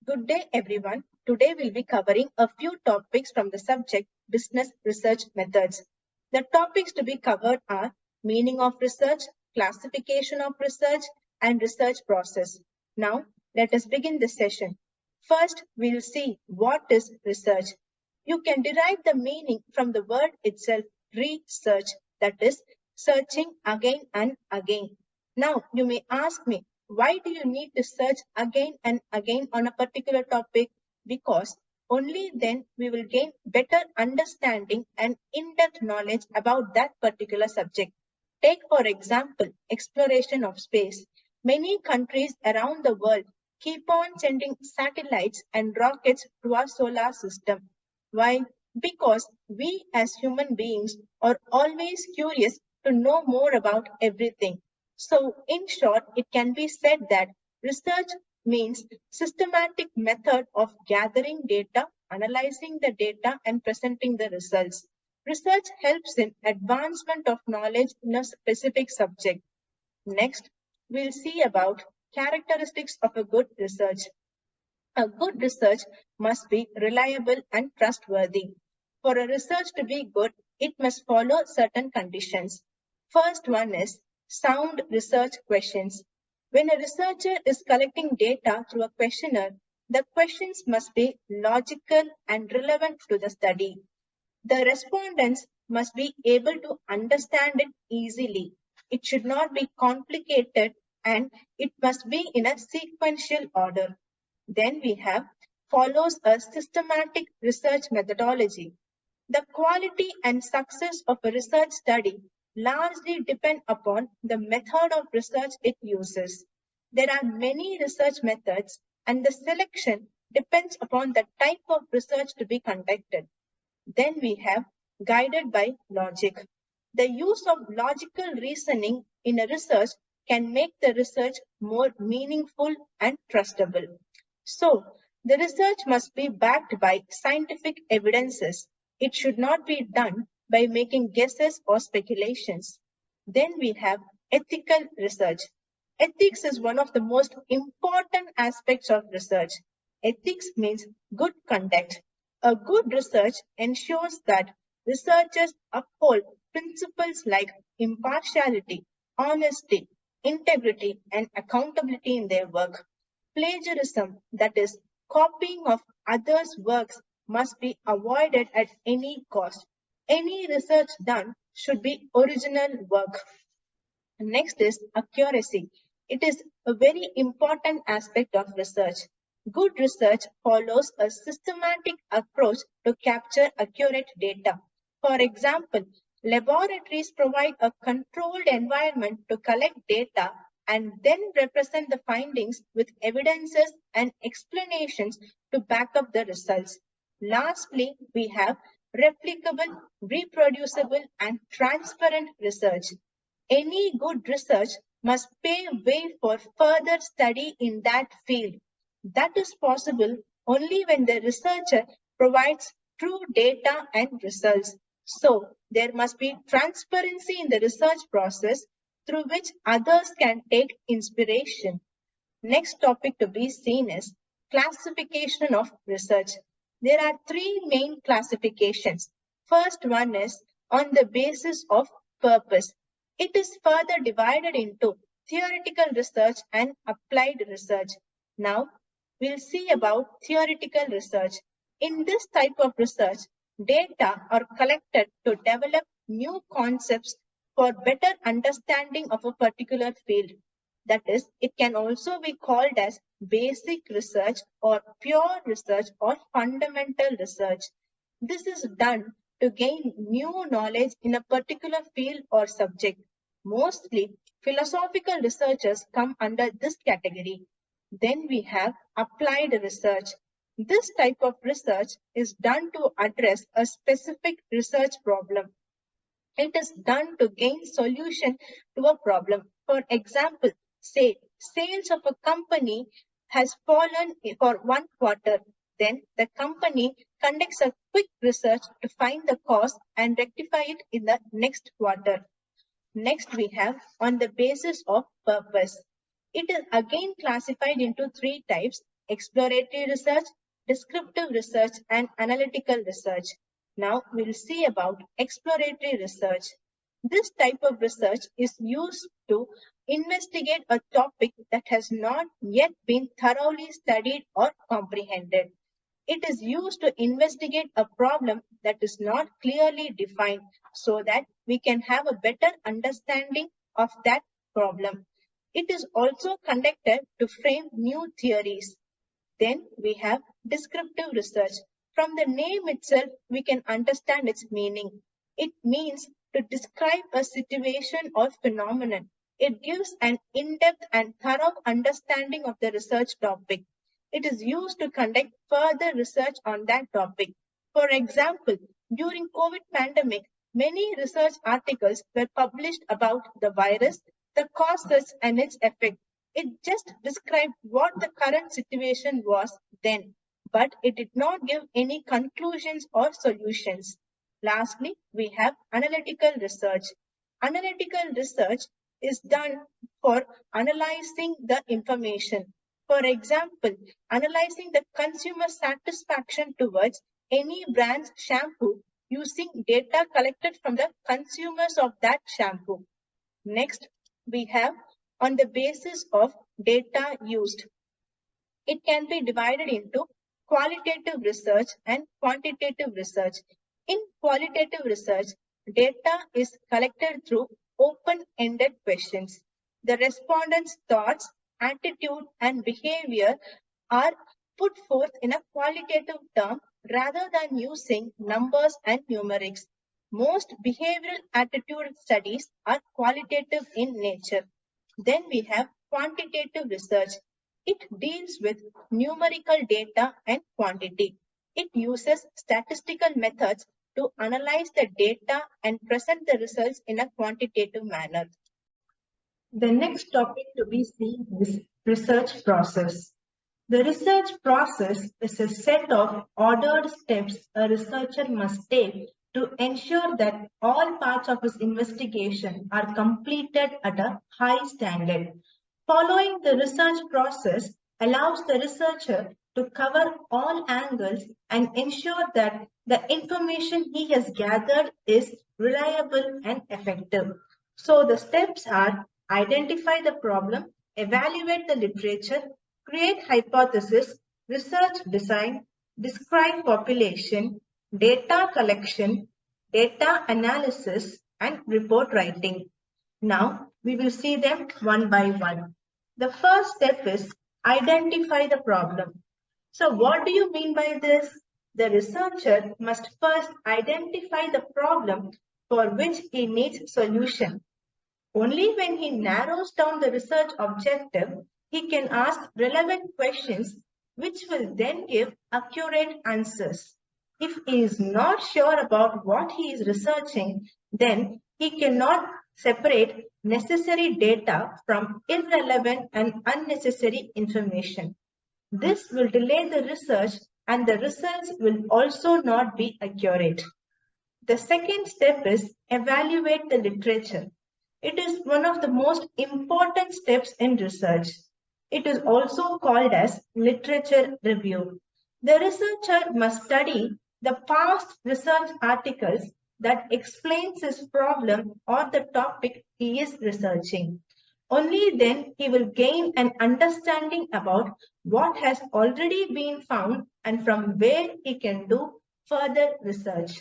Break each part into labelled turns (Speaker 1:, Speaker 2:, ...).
Speaker 1: Good day, everyone. Today we'll be covering a few topics from the subject Business Research Methods. The topics to be covered are meaning of research, classification of research, and research process. Now, let us begin this session. First, we'll see what is research. You can derive the meaning from the word itself, research, that is, searching again and again. Now, you may ask me, why do you need to search again and again on a particular topic? Because only then we will gain better understanding and in-depth knowledge about that particular subject. Take, for example, exploration of space. Many countries around the world keep on sending satellites and rockets to our solar system. Why? Because we as human beings are always curious to know more about everything. So, in short, it can be said that research means systematic method of gathering data, analyzing the data, and presenting the results. Research helps in advancement of knowledge in a specific subject. Next, we'll see about characteristics of a good research. A good research must be reliable and trustworthy. For a research to be good, it must follow certain conditions. First one is sound research questions. When a researcher is collecting data through a questionnaire, the questions must be logical and relevant to the study. The respondents must be able to understand it easily. It should not be complicated and it must be in a sequential order. Then we have follows a systematic research methodology. The quality and success of a research study largely depend upon the method of research it uses. There are many research methods and the selection depends upon the type of research to be conducted. Then we have guided by logic. The use of logical reasoning in a research can make the research more meaningful and trustable. So, the research must be backed by scientific evidences. It should not be done by making guesses or speculations. Then we have ethical research. Ethics is one of the most important aspects of research. Ethics means good conduct. A good research ensures that researchers uphold principles like impartiality, honesty, integrity, and accountability in their work. Plagiarism, that is, copying of others' works, must be avoided at any cost. Any research done should be original work. Next is accuracy. It is a very important aspect of research. Good research follows a systematic approach to capture accurate data. For example, laboratories provide a controlled environment to collect data and then represent the findings with evidences and explanations to back up the results. Lastly, we have replicable, reproducible, and transparent research. Any good research must pave way for further study in that field. That is possible only when the researcher provides true data and results. So, there must be transparency in the research process through which others can take inspiration. Next topic to be seen is classification of research. There are three main classifications. First one is on the basis of purpose. It is further divided into theoretical research and applied research. Now, we'll see about theoretical research. In this type of research, data are collected to develop new concepts for better understanding of a particular field. That is, it can also be called as basic research or pure research or fundamental research. This is done to gain new knowledge in a particular field or subject. Mostly, philosophical researchers come under this category. Then we have applied research. This type of research is done to address a specific research problem. It is done to gain solution to a problem. For example, say sales of a company has fallen for one quarter. Then the company conducts a quick research to find the cause and rectify it in the next quarter. Next we have on the basis of purpose. It is again classified into three types: exploratory research, descriptive research, and analytical research. Now we'll see about exploratory research. This type of research is used to investigate a topic that has not yet been thoroughly studied or comprehended. It is used to investigate a problem that is not clearly defined so that we can have a better understanding of that problem. It is also conducted to frame new theories. Then we have descriptive research. From the name itself, we can understand its meaning. It means to describe a situation or phenomenon. It gives an in-depth and thorough understanding of the research topic. It is used to conduct further research on that topic. For example, during COVID pandemic, many research articles were published about the virus, the causes and its effect. It just described what the current situation was then, but it did not give any conclusions or solutions. Lastly, we have analytical research. Analytical research is done for analyzing the information. For example, analyzing the consumer satisfaction towards any brand's shampoo using data collected from the consumers of that shampoo. Next, we have on the basis of data used. It can be divided into qualitative research and quantitative research. In qualitative research, data is collected through open-ended questions. The respondents' thoughts, attitude, and behavior are put forth in a qualitative term rather than using numbers and numerics. Most behavioral attitude studies are qualitative in nature. Then we have quantitative research. It deals with numerical data and quantity. It uses statistical methods to analyze the data and present the results in a quantitative manner. The next topic to be seen is research process. The research process is a set of ordered steps a researcher must take to ensure that all parts of his investigation are completed at a high standard. Following the research process allows the researcher to cover all angles and ensure that the information he has gathered is reliable and effective. So the steps are identify the problem, evaluate the literature, create hypothesis, research design, describe population, data collection, data analysis, and report writing. Now, we will see them one by one. The first step is identify the problem. So, what do you mean by this? The researcher must first identify the problem for which he needs solution. Only when he narrows down the research objective, he can ask relevant questions which will then give accurate answers. If he is not sure about what he is researching, then he cannot separate necessary data from irrelevant and unnecessary information. This will delay the research and the results will also not be accurate. The second step is evaluate the literature. It is one of the most important steps in research. It is also called as literature review. The researcher must study the past research articles that explains his problem or the topic he is researching. Only then he will gain an understanding about what has already been found and from where he can do further research.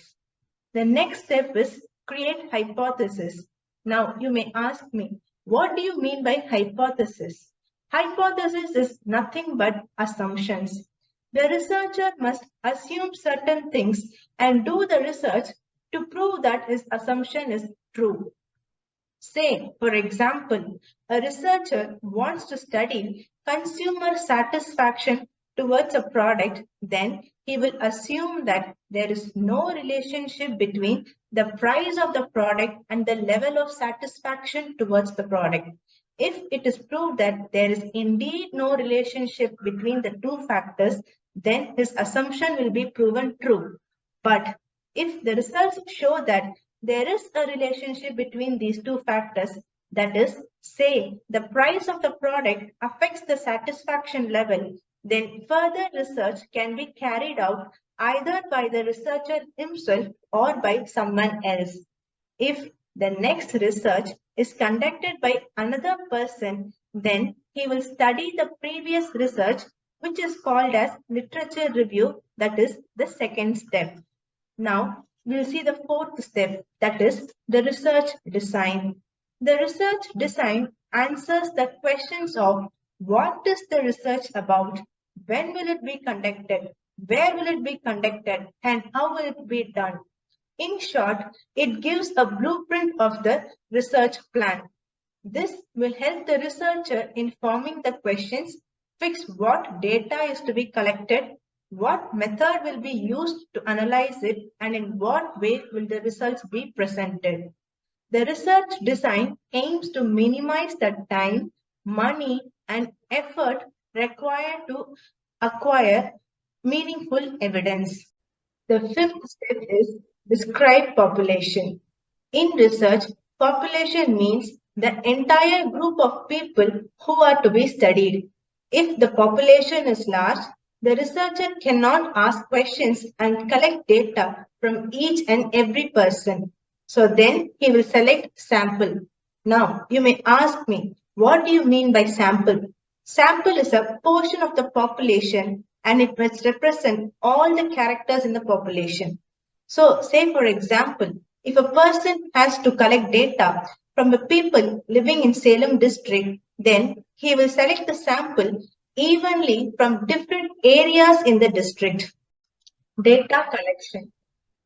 Speaker 1: The next step is create hypothesis. Now you may ask me, what do you mean by hypothesis? Hypothesis is nothing but assumptions. The researcher must assume certain things and do the research to prove that his assumption is true. Say, for example, a researcher wants to study consumer satisfaction towards a product, then he will assume that there is no relationship between the price of the product and the level of satisfaction towards the product. If it is proved that there is indeed no relationship between the two factors, then his assumption will be proven true. But if the results show that there is a relationship between these two factors, that is, say, the price of the product affects the satisfaction level, Then further research can be carried out either by the researcher himself or by someone else. If the next research is conducted by another person, then he will study the previous research, which is called as literature review, that is the second step. Now we'll see the fourth step, that is the research design. The research design answers the questions of what is the research about, when will it be conducted, where will it be conducted, and how will it be done. In short, it gives a blueprint of the research plan. This will help the researcher in forming the questions, fix what data is to be collected, what method will be used to analyze it, and in what way will the results be presented. The research design aims to minimize the time, money, and effort required to acquire meaningful evidence. The fifth step is describe population. In research, population means the entire group of people who are to be studied. If the population is large, the researcher cannot ask questions and collect data from each and every person. So then he will select sample. Now you may ask me, what do you mean by sample? Sample is a portion of the population and it must represent all the characters in the population. So, say for example, if a person has to collect data from the people living in Salem district, then he will select the sample evenly from different areas in the district. Data collection.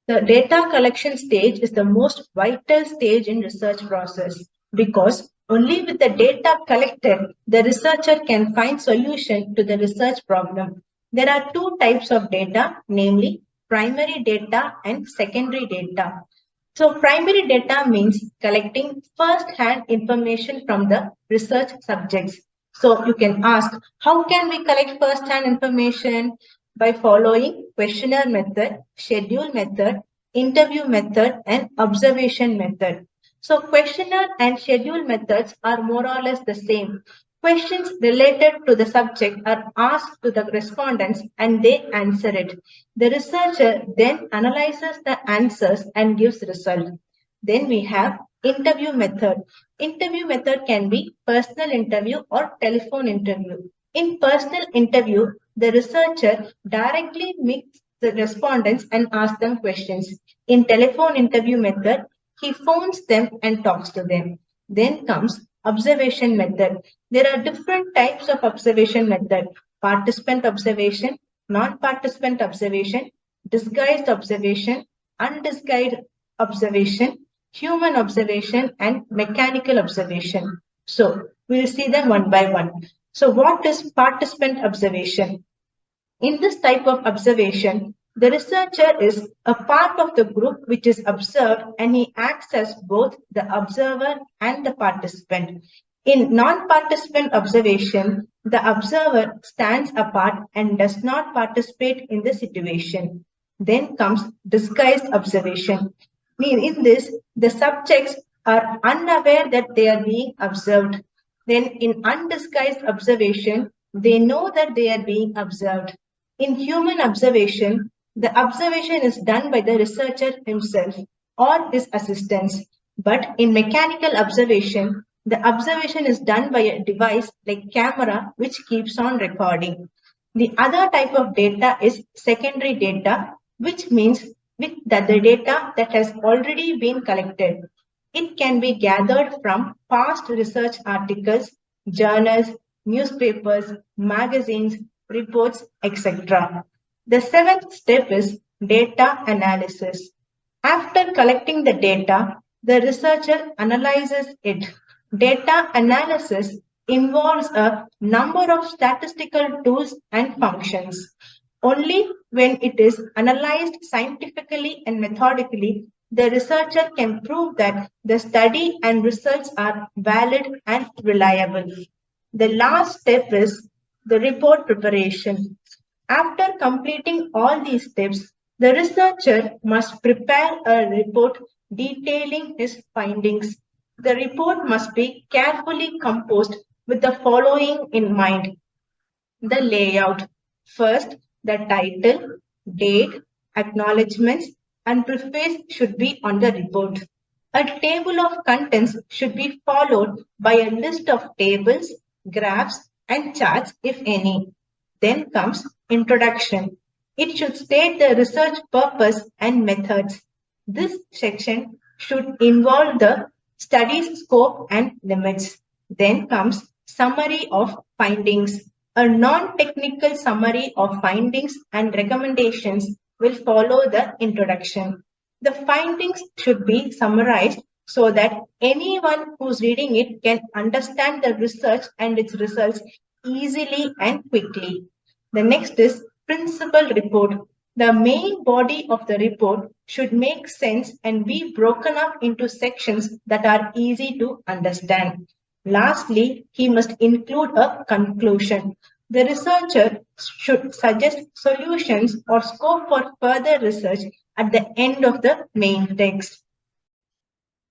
Speaker 1: The data collection stage is the most vital stage in research process because only with the data collected, the researcher can find solution to the research problem. There are two types of data, namely primary data and secondary data. So primary data means collecting first-hand information from the research subjects. So you can ask, how can we collect first-hand information? By following questionnaire method, schedule method, interview method, and observation method. So questionnaire and schedule methods are more or less the same. Questions related to the subject are asked to the respondents and they answer it. The researcher then analyzes the answers and gives result. Then we have interview method. Interview method can be personal interview or telephone interview. In personal interview, the researcher directly meets the respondents and asks them questions. In telephone interview method, he phones them and talks to them. Then comes observation method. There are different types of observation method. Participant observation, non-participant observation, disguised observation, undisguised observation, human observation, and mechanical observation. So we'll see them one by one. So what is participant observation? In this type of observation, the researcher is a part of the group which is observed and he acts as both the observer and the participant. In non-participant observation, the observer stands apart and does not participate in the situation. Then comes disguised observation. In this, the subjects are unaware that they are being observed. Then in undisguised observation, they know that they are being observed. In human observation, the observation is done by the researcher himself or his assistants. But in mechanical observation, the observation is done by a device like camera which keeps on recording. The other type of data is secondary data, which means that the data that has already been collected. It can be gathered from past research articles, journals, newspapers, magazines, reports, etc. The seventh step is data analysis. After collecting the data, the researcher analyzes it. Data analysis involves a number of statistical tools and functions. Only when it is analyzed scientifically and methodically, the researcher can prove that the study and results are valid and reliable. The last step is the report preparation. After completing all these steps, the researcher must prepare a report detailing his findings. The report must be carefully composed with the following in mind. The layout. First, the title, date, acknowledgements, and preface should be on the report. A table of contents should be followed by a list of tables, graphs, and charts, if any. Then comes introduction. It should state the research purpose and methods. This section should involve the study's scope and limits. Then comes summary of findings. A non-technical summary of findings and recommendations will follow the introduction. The findings should be summarized so that anyone who's reading it can understand the research and its results easily and quickly. The next is principal report. The main body of the report should make sense and be broken up into sections that are easy to understand. Lastly, he must include a conclusion. The researcher should suggest solutions or scope for further research at the end of the main text.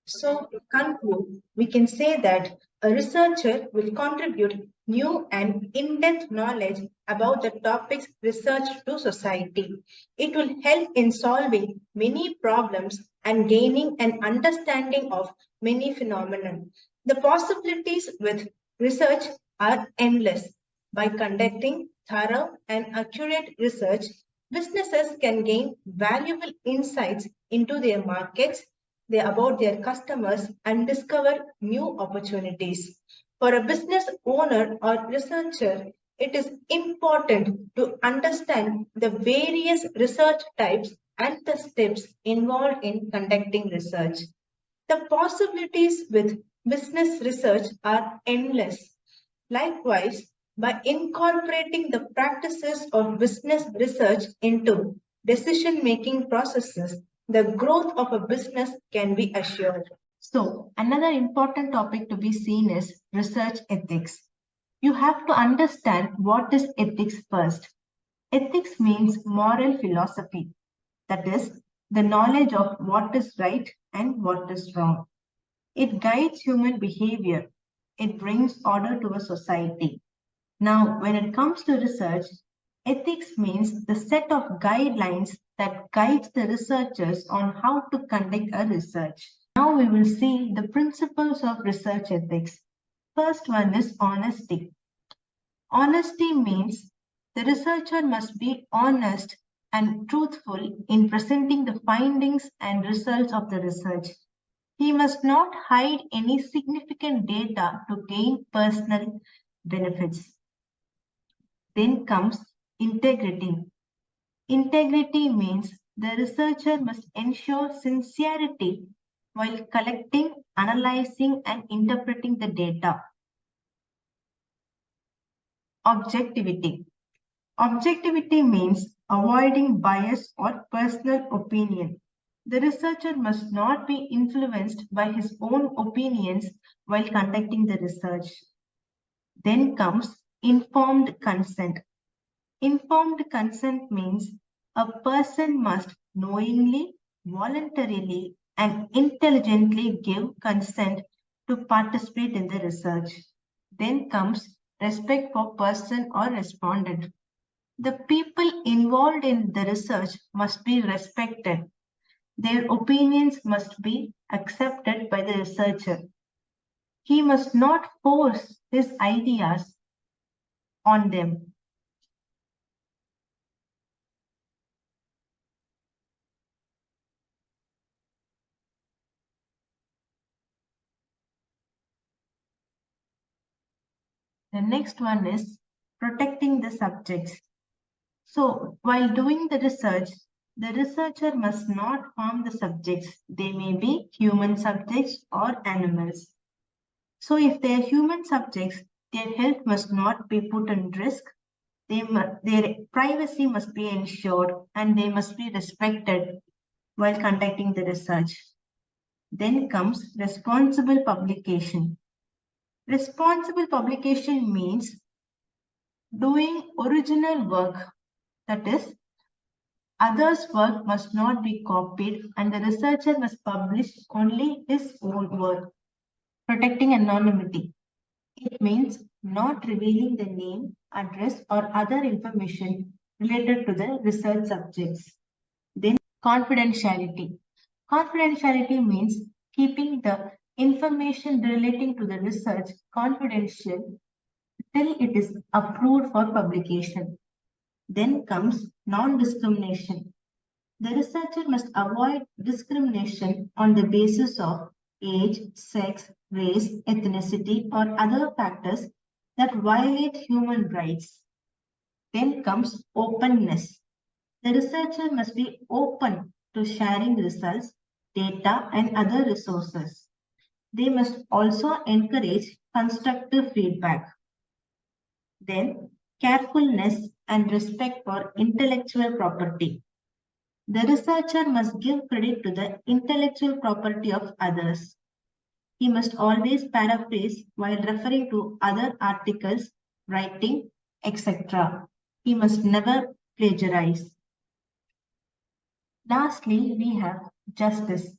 Speaker 1: So, to conclude, we can say that a researcher will contribute new and in-depth knowledge about the topics researched to society. It will help in solving many problems and gaining an understanding of many phenomena. The possibilities with research are endless. By conducting thorough and accurate research, businesses can gain valuable insights into their markets, about their customers, and discover new opportunities. For a business owner or researcher, it is important to understand the various research types and the steps involved in conducting research. The possibilities with business research are endless. Likewise, by incorporating the practices of business research into decision making processes, the growth of a business can be assured. So, another important topic to be seen is research ethics. You have to understand what is ethics first. Ethics means moral philosophy, that is, the knowledge of what is right and what is wrong. It guides human behavior. It brings order to a society. Now, when it comes to research, ethics means the set of guidelines that guides the researchers on how to conduct a research. Now we will see the principles of research ethics. First one is honesty. Honesty means the researcher must be honest and truthful in presenting the findings and results of the research. He must not hide any significant data to gain personal benefits. Then comes integrity. Integrity means the researcher must ensure sincerity while collecting, analyzing, and interpreting the data. Objectivity. Objectivity means avoiding bias or personal opinion. The researcher must not be influenced by his own opinions while conducting the research. Then comes informed consent. Informed consent means a person must knowingly, voluntarily, and intelligently give consent to participate in the research. Then comes respect for person or respondent. The people involved in the research must be respected. Their opinions must be accepted by the researcher. He must not force his ideas on them. The next one is protecting the subjects. So, while doing the research, the researcher must not harm the subjects. They may be human subjects or animals. So, if they are human subjects, their health must not be put in risk. Their privacy must be ensured and they must be respected while conducting the research. Then comes responsible publication. Responsible publication means doing original work, that is, others' work must not be copied and the researcher must publish only his own work. Protecting anonymity. It means not revealing the name, address, or other information related to the research subjects. Then confidentiality. Confidentiality means keeping the information relating to the research confidential till it is approved for publication. Then comes non-discrimination. The researcher must avoid discrimination on the basis of age, sex, race, ethnicity, or other factors that violate human rights. Then comes openness. The researcher must be open to sharing results, data, and other resources. They must also encourage constructive feedback. Then, carefulness and respect for intellectual property. The researcher must give credit to the intellectual property of others. He must always paraphrase while referring to other articles, writing, etc. He must never plagiarize. Lastly, we have justice.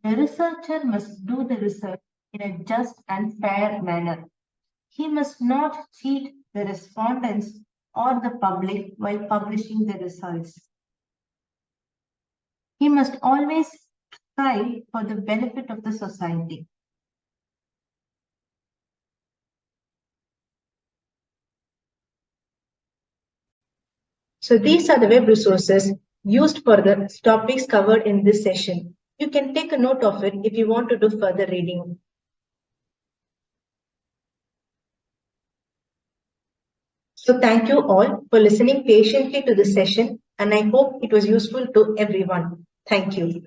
Speaker 1: The researcher must do the research in a just and fair manner. He must not cheat the respondents or the public while publishing the results. He must always strive for the benefit of the society. So these are the web resources used for the topics covered in this session. You can take a note of it if you want to do further reading. So thank you all for listening patiently to this session, and I hope it was useful to everyone. Thank you.